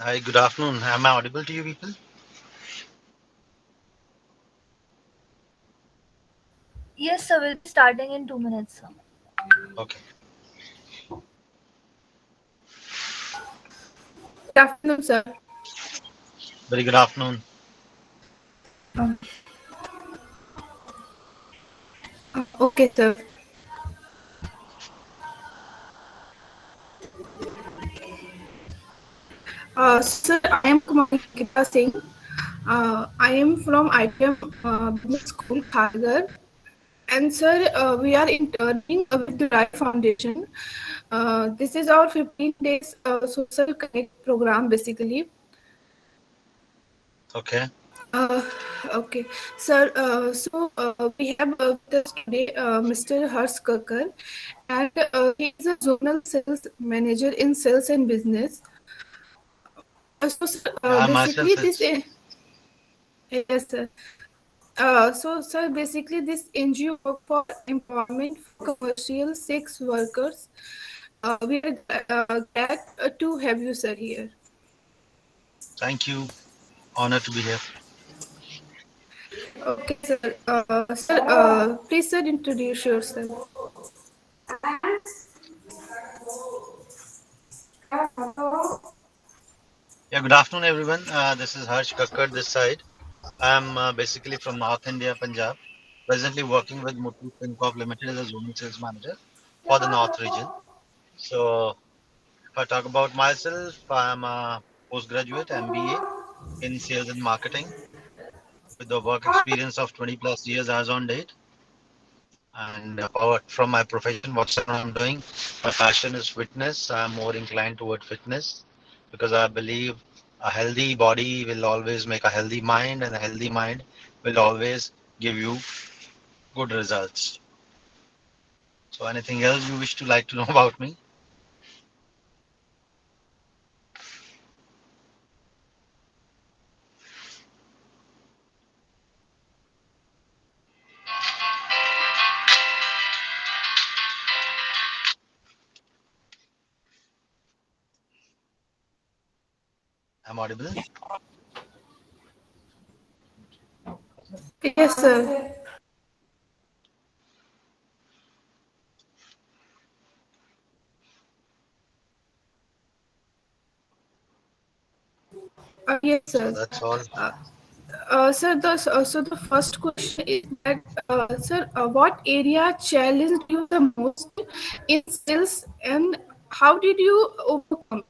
Hi, good afternoon. Am I audible to you people? Yes, sir. We'll be starting in 2 minutes, sir. Okay. Good afternoon, sir. Very good afternoon. Um, okay, sir. Sir, I am Kumari Gita Singh. I am from ITM Business School, Kharghar. And sir, we are interning with the Right Foundation. This is our 15 days social connect program, basically. Okay. Uh, okay, sir. We have with us today Mr. Harsh Kakar, and he is a zonal sales manager in sales and business. Yeah, Basically, myself this is. yes, sir. Sir, basically, this NGO work for empowerment for commercial sex workers. We are glad to have you, sir, here. Thank you. Honor to be here. Okay, sir. Please, sir, introduce yourself. Yeah, good afternoon, everyone. This is Harsh Kakkar this side. I'm basically from North India, Punjab. Presently working with Muthoot Fincorp Limited as a zonal sales manager for the North region. So, if I talk about myself, I'm a postgraduate MBA in sales and marketing with the work experience of 20 plus years as on date. And apart from my profession, whatsoever I'm doing, my passion is fitness. I'm more inclined toward fitness because I believe a healthy body will always make a healthy mind, and a healthy mind will always give you good results. So, anything else you wish to like to know about me? I'm audible. Yes, sir. Yes, So sir. that's all. Uh, the first question is that, sir, what area challenged you the most in sales, and how did you overcome it?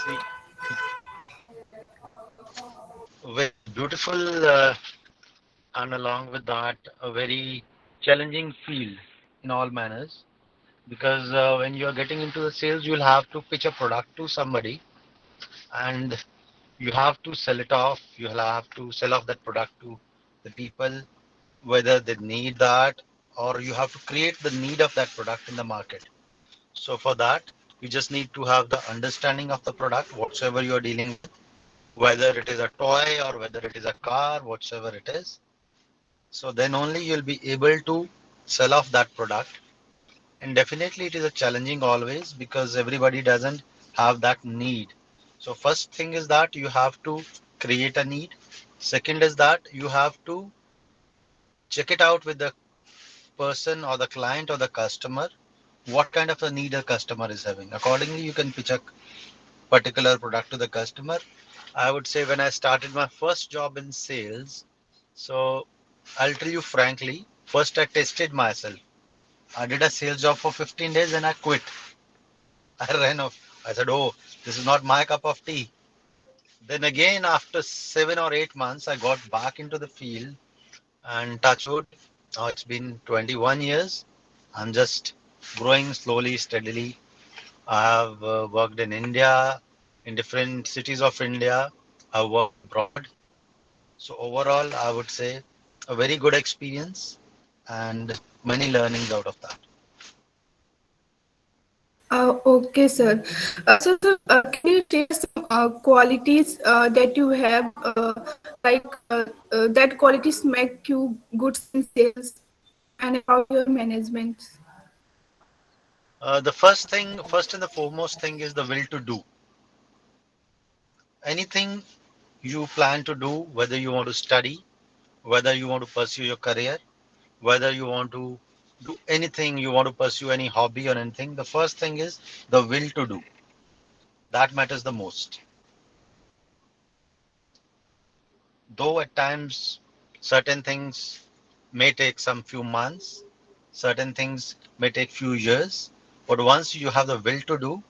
See, very beautiful, and along with that, a very challenging field in all manners. Because when you are getting into the sales, you'll have to pitch a product to somebody, and you have to sell it off. You'll have to sell off that product to the people, whether they need that, or you have to create the need of that product in the market. So for that, you just need to have the understanding of the product, whatsoever you are dealing with, whether it is a toy or whether it is a car, whatsoever it is. So then only you'll be able to sell off that product. And definitely it is a challenging always because everybody doesn't have that need. So first thing is that you have to create a need. Second is that you have to check it out with the person or the client or the customer, what kind of a need a customer is having. Accordingly, you can pitch a particular product to the customer. I would say when I started my first job in sales, so I'll tell you frankly, first I tested myself. I did a sales job for 15 days and I quit. I ran off. I said, oh, this is not my cup of tea. Then again, after 7 or 8 months, I got back into the field and touch wood. Now it's been 21 years. I'm just growing slowly, steadily. I have worked in India, in different cities of India. I worked abroad. So overall, I would say a very good experience and many learnings out of that. Okay, sir. Can you share some qualities that you have, that qualities make you good in sales, and about your management? The first and the foremost thing is the will to do. anything you plan to do, whether you want to study, whether you want to pursue your career, whether you want to do anything, you want to pursue any hobby or anything, the first thing is the will to do. That matters the most. Though at times certain things may take some few months, certain things may take few years, but once you have the will to do,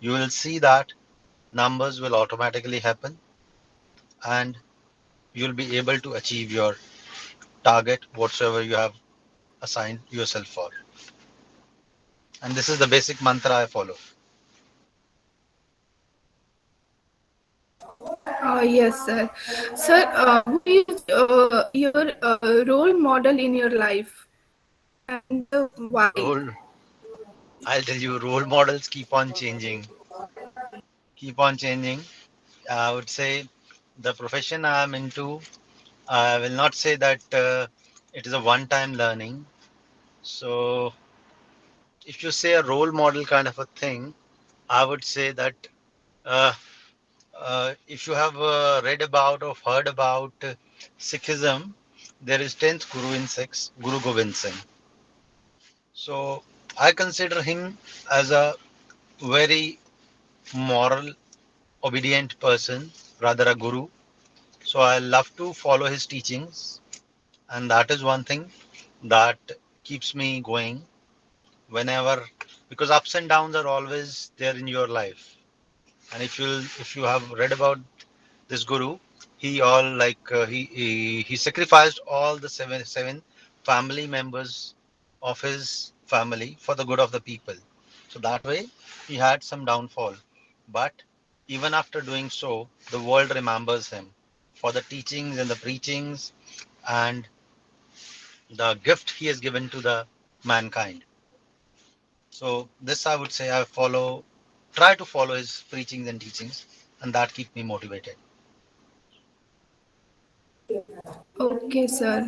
you will see that numbers will automatically happen and you'll be able to achieve your target, whatsoever you have assigned yourself for. And this is the basic mantra I follow. Yes, sir. Sir, who is your role model in your life and why? Role, I'll tell you, role models keep on changing, keep on changing. I would say the profession I'm into, I will not say that it is a one-time learning. So if you say a role model kind of a thing, I would say that uh, if you have read about or heard about Sikhism, there is 10th Guru in Sikhs, Guru Gobind Singh. So I consider him as a very moral, obedient person, rather a guru. So I love to follow his teachings, and that is one thing that keeps me going whenever, because ups and downs are always there in your life. And if you have read about this guru, he all like he sacrificed all the seven family members of his family for the good of the people. So that way he had some downfall, but even after doing so, the world remembers him for the teachings and the preachings and the gift he has given to the mankind. So this I would say I follow, try to follow his preachings and teachings, and that keep me motivated. Okay, sir.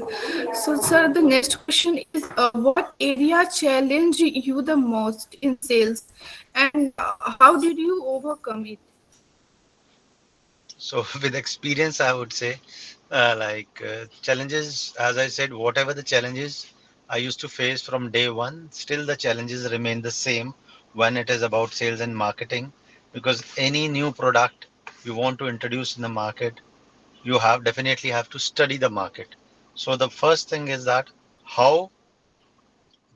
So, sir, the next question is what area challenged you the most in sales and how did you overcome it? So with experience, I would say, challenges, as I said, whatever the challenges I used to face from day one, still the challenges remain the same when it is about sales and marketing, because any new product you want to introduce in the market, you have definitely have to study the market. So the first thing is that how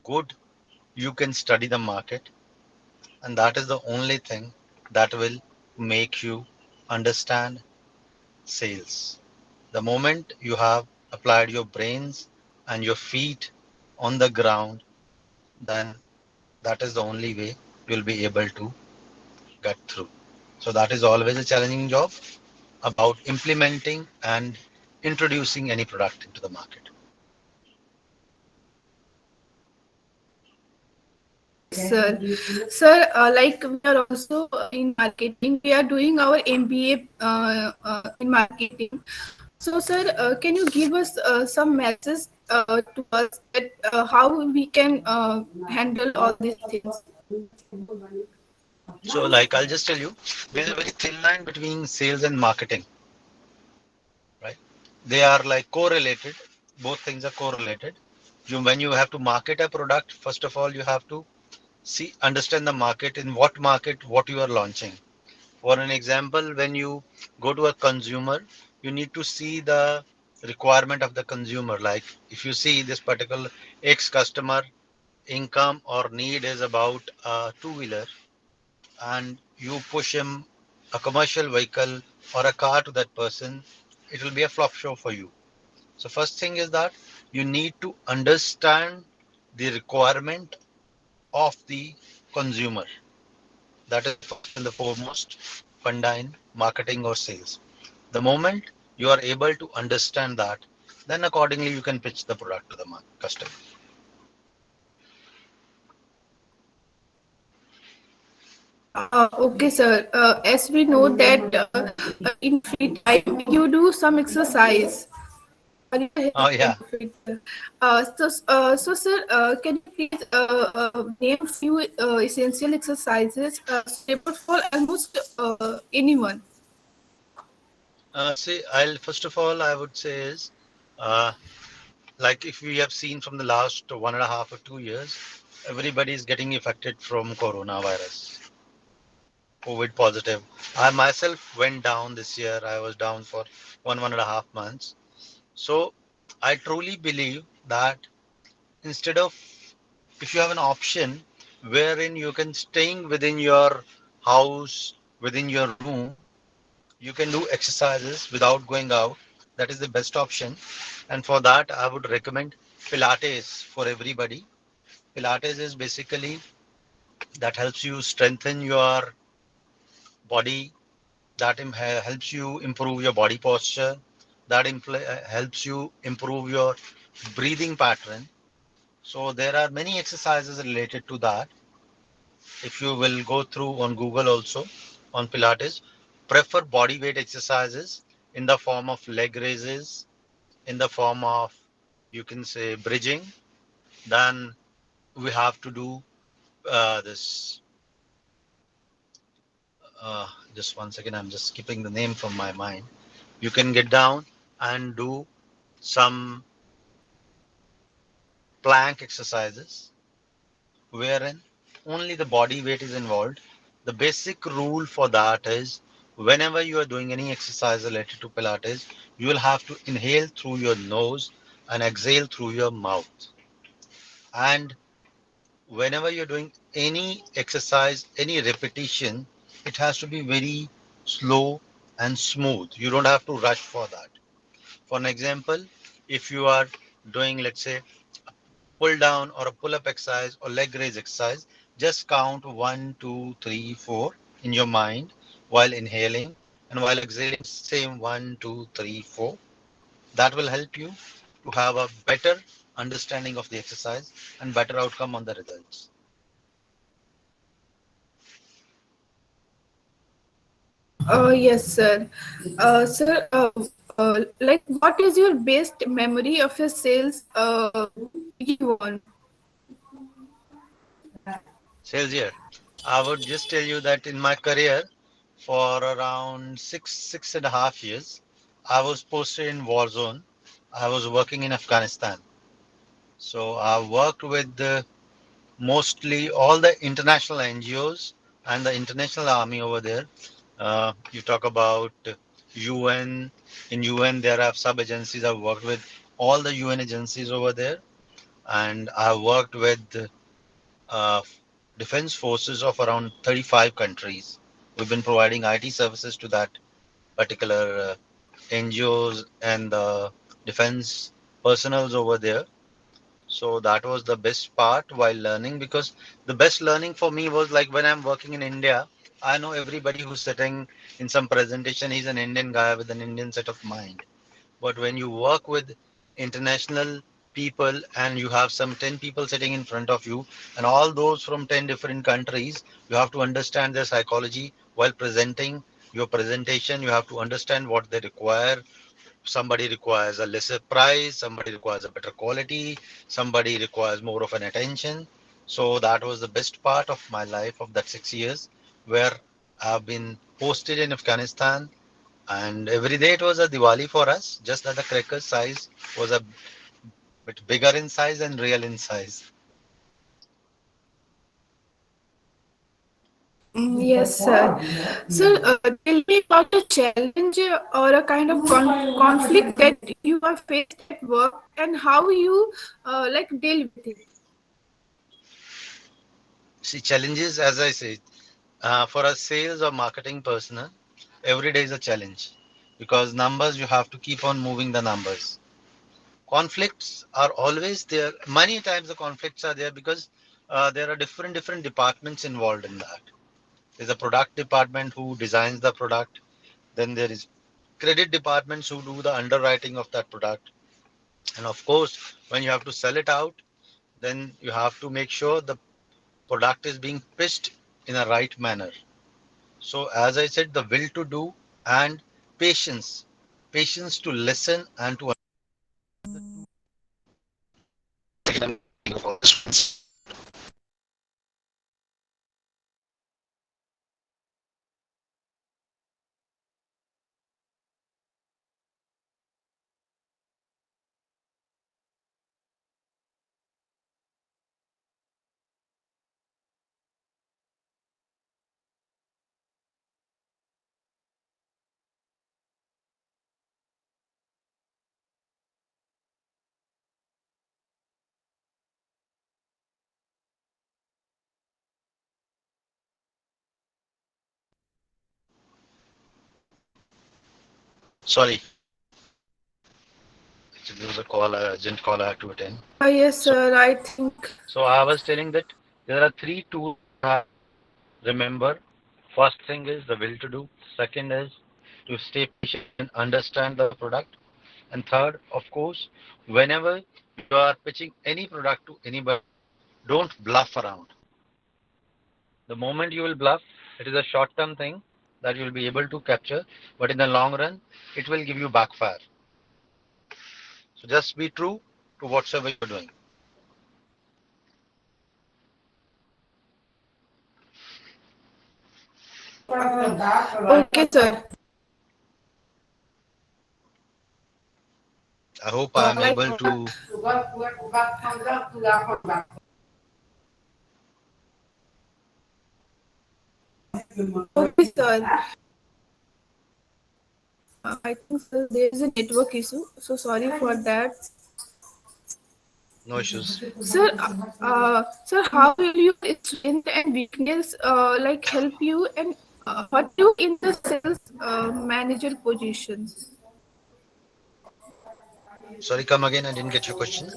good you can study the market, and that is the only thing that will make you understand sales. The moment you have applied your brains and your feet on the ground, then that is the only way you'll be able to get through. So that is always a challenging job about implementing and introducing any product into the market. Sir, sir, like we are also in marketing, we are doing our MBA in marketing. So, sir, can you give us some messages to us that how we can handle all these things? So like I'll just tell you, there's a very thin line between sales and marketing, right? They are like correlated. Both things are correlated. When you have to market a product, first of all, you have to see, understand the market, in what market, what you are launching. For an example, when you go to a consumer, you need to see the requirement of the consumer. Like if you see this particular X customer income or need is about a two-wheeler, and you push him a commercial vehicle or a car to that person, it will be a flop show for you. So first thing is that you need to understand the requirement of the consumer. That is first and the foremost funda in marketing or sales. The moment you are able to understand that, then accordingly you can pitch the product to the customer. Okay, sir. As we know that in free time you do some exercise. Are you Oh in yeah. free time? So, sir, can you please name few essential exercises suitable for almost anyone? See, I'll first of all, I would say is, uh, like if we have seen from the last 1.5 or 2 years, everybody is getting affected from coronavirus, COVID positive. I myself went down this year. I was down for 1.5 months. So I truly believe that instead of, if you have an option wherein you can staying within your house, within your room, you can do exercises without going out. That is the best option. And for that, I would recommend Pilates for everybody. Pilates is basically that helps you strengthen your body, that helps you improve your body posture, that helps you improve your breathing pattern. So there are many exercises related to that. If you will go through on Google also on Pilates, prefer body weight exercises in the form of leg raises, in the form of, you can say, bridging. Then we have to do this. Just one second, I'm just skipping the name from my mind. You can get down and do some plank exercises wherein only the body weight is involved. The basic rule for that is whenever you are doing any exercise related to Pilates, you will have to inhale through your nose and exhale through your mouth. And whenever you're doing any exercise, any repetition, it has to be very slow and smooth. You don't have to rush for that. For an example, if you are doing, let's say, pull down or a pull up exercise or leg raise exercise, just count 1, 2, 3, 4 in your mind while inhaling, and while exhaling, same 1, 2, 3, 4. That will help you to have a better understanding of the exercise and better outcome on the results. Yes, sir. Sir, like, what is your best memory of your sales you won? Sales year. I would just tell you that in my career, for around 6.5 years, I was posted in war zone. I was working in Afghanistan. So I worked with mostly all the international NGOs and the international army over there. You talk about UN. In UN, there are sub agencies. I've worked with all the UN agencies over there, and I worked with uh, defense forces of around 35 countries. We've been providing IT services to that particular NGOs and the defense personals over there. So that was the best part while learning, because the best learning for me was like when I'm working in India, I know everybody who's sitting in some presentation, he's an Indian guy with an Indian set of mind. But when you work with international people and you have some 10 people sitting in front of you and all those from 10 different countries, you have to understand their psychology while presenting your presentation. You have to understand what they require. Somebody requires a lesser price, somebody requires a better quality, somebody requires more of an attention. So that was the best part of my life of that 6 years, where I've been posted in Afghanistan, and every day it was a Diwali for us, just that the cracker size was a bit bigger in size and real in size. Yes, sir. Sir, tell me about a challenge or a kind of conflict that you have faced at work and how you like deal with it. See, challenges, as I said, for a sales or marketing person, every day is a challenge, because numbers, you have to keep on moving the numbers. Conflicts are always there. Many times the conflicts are there because there are different departments involved in that. There's a product department who designs the product. Then there is credit departments who do the underwriting of that product. And of course, when you have to sell it out, then you have to make sure the product is being pitched in a right manner. So as I said, the will to do and patience, patience to listen and to Sorry, there was a call, urgent call I had to attend. Yes, So, sir. I think. so I was telling that there are three tools you have to remember. First thing is the will to do. Second is to stay patient and understand the product. And third, of course, whenever you are pitching any product to anybody, don't bluff around. The moment you will bluff, it is a short-term thing that you will be able to capture, but in the long run, it will give you backfire. So just be true to whatsoever you're doing. Okay, sir. I hope I am Like. able to. Okay, sir. I think, sir, there is a network issue. So sorry for that. No issues. Sir, how will your strength and weakness like help you and hurt you in the sales manager positions? Sorry, come again. I didn't get your question.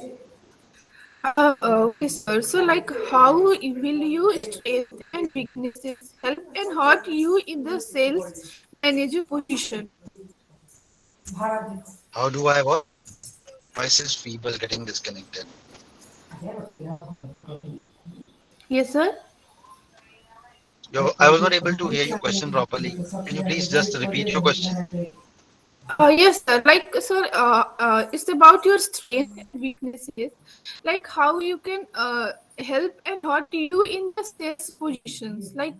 Okay, sir. So, like, how will your strength and weaknesses help and hurt you in the sales manager position? How do I what? Voice is feeble, getting disconnected. Yes, sir. I was not able to hear your question properly. Can you please just repeat your question? Yes, sir. Like, sir, it's about your strength and weaknesses. Like, how you can help and hurt you in the sales positions. Like,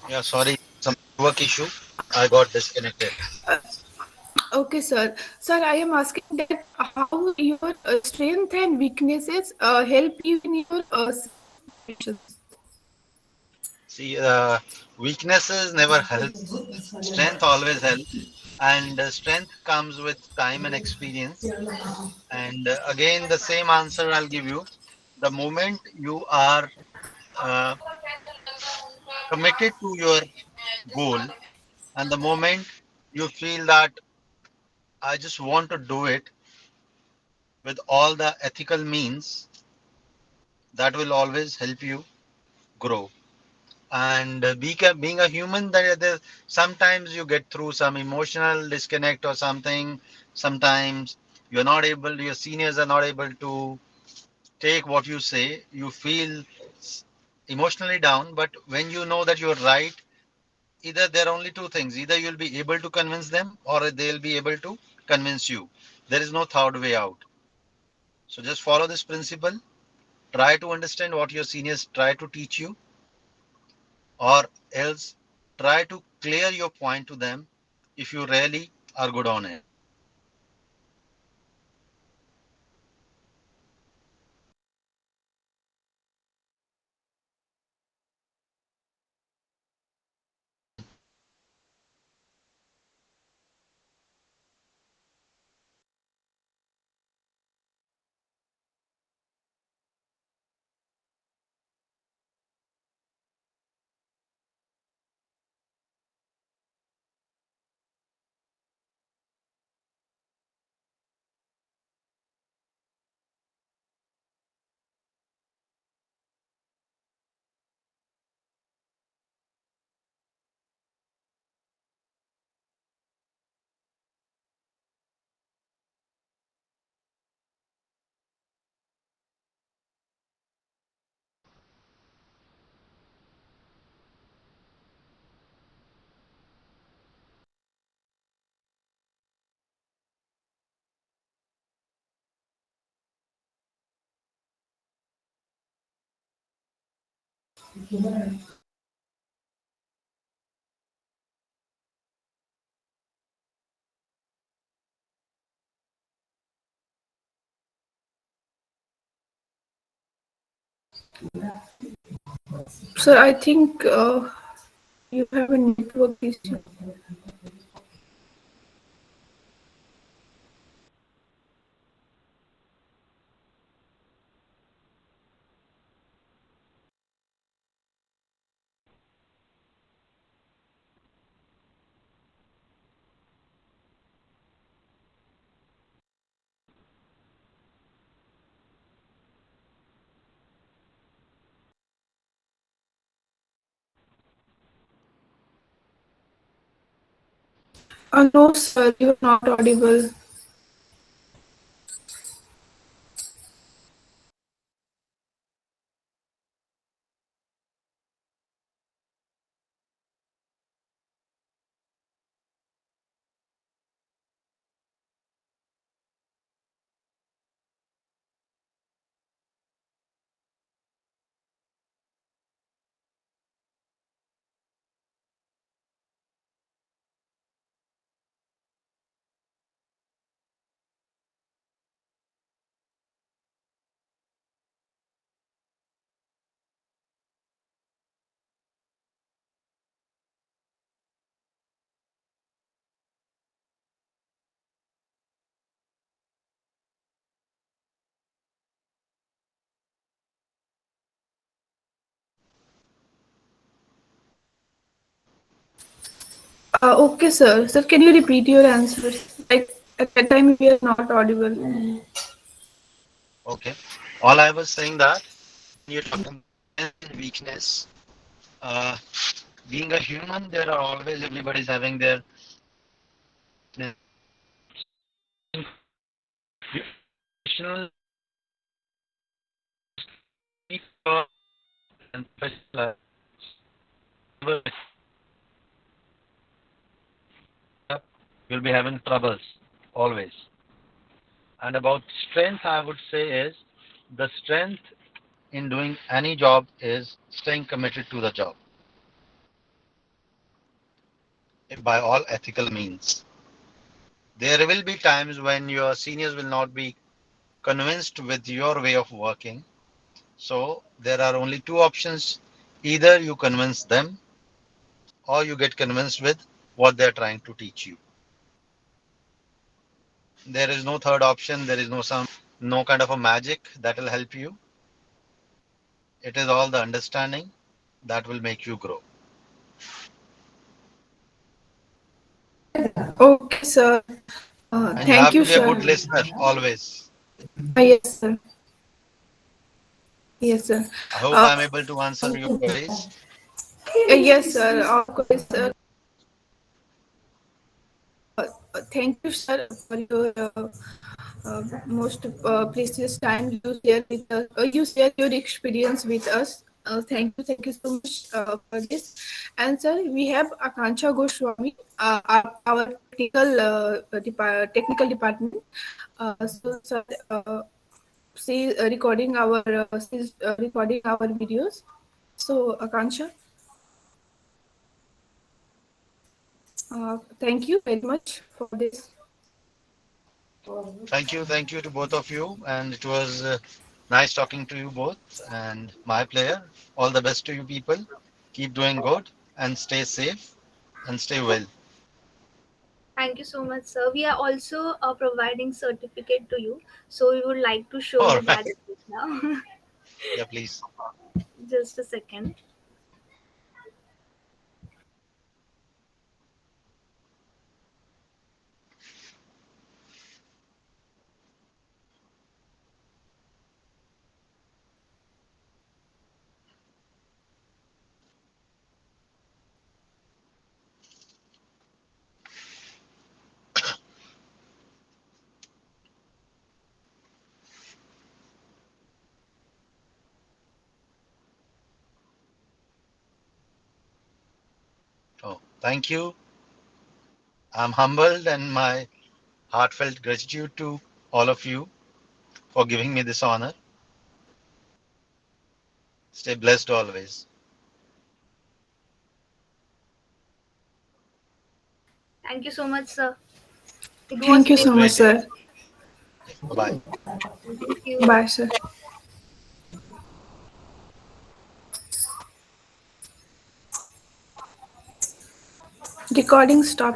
Yeah, sorry, some work issue. I got disconnected. Okay, sir. Sir, I am asking that how your strength and weaknesses help you in your situations. See, weaknesses never help. Strength always helps. And strength comes with time and experience. And again, the same answer I'll give you. The moment you are uh, committed to your goal, and the moment you feel that I just want to do it with all the ethical means, that will always help you grow. And being a human, sometimes you get through some emotional disconnect or something. Sometimes you're not able, your seniors are not able to take what you say. You feel emotionally down, but when you know that you're right, either there are only two things: either you'll be able to convince them or they'll be able to convince you. There is no third way out. So just follow this principle. Try to understand what your seniors try to teach you, or else try to clear your point to them if you really are good on it. Sir, I think you have a network issue. No, sir, you're not audible. Okay, sir. Sir, can you repeat your answers? Like at that time, we are not audible. Okay. All I was saying that when you're talking about strength and weakness, uh, being a human, there are always everybody's having their traditional and special. You'll be having troubles always. And about strength, I would say is the strength in doing any job is staying committed to the job. by all ethical means. There will be times when your seniors will not be convinced with your way of working. So there are only two options. Either you convince them or you get convinced with what they're trying to teach you. There is no third option. There is no kind of a magic that will help you. It is all the understanding that will make you grow. Okay, sir. And you Thank have you, to be a sir. good listener always. Yes, sir. Yes, sir. I hope Uh, I'm able to answer your queries. yes, sir. Of course, sir. Thank you, sir, for your most precious time you share with us. You share your experience with us. Thank you so much for this. And sir, we have Akanksha Goswami, our technical department. So, sir, she is recording our videos. So, Akanksha, thank you very much for this. Thank you to both of you. And it was nice talking to you both. And my player, all the best to you people. Keep doing good and stay safe and stay well. Thank you so much, sir. We are also providing certificate to you, so we would like to show All you right. that now. Yeah, please. Just a second. Oh, thank you. I'm humbled and my heartfelt gratitude to all of you for giving me this honor. Stay blessed always. Thank you so much, sir. It was Thank you Have a great. so much, great day. sir. Bye bye. Thank you. Bye, sir. Recording stop.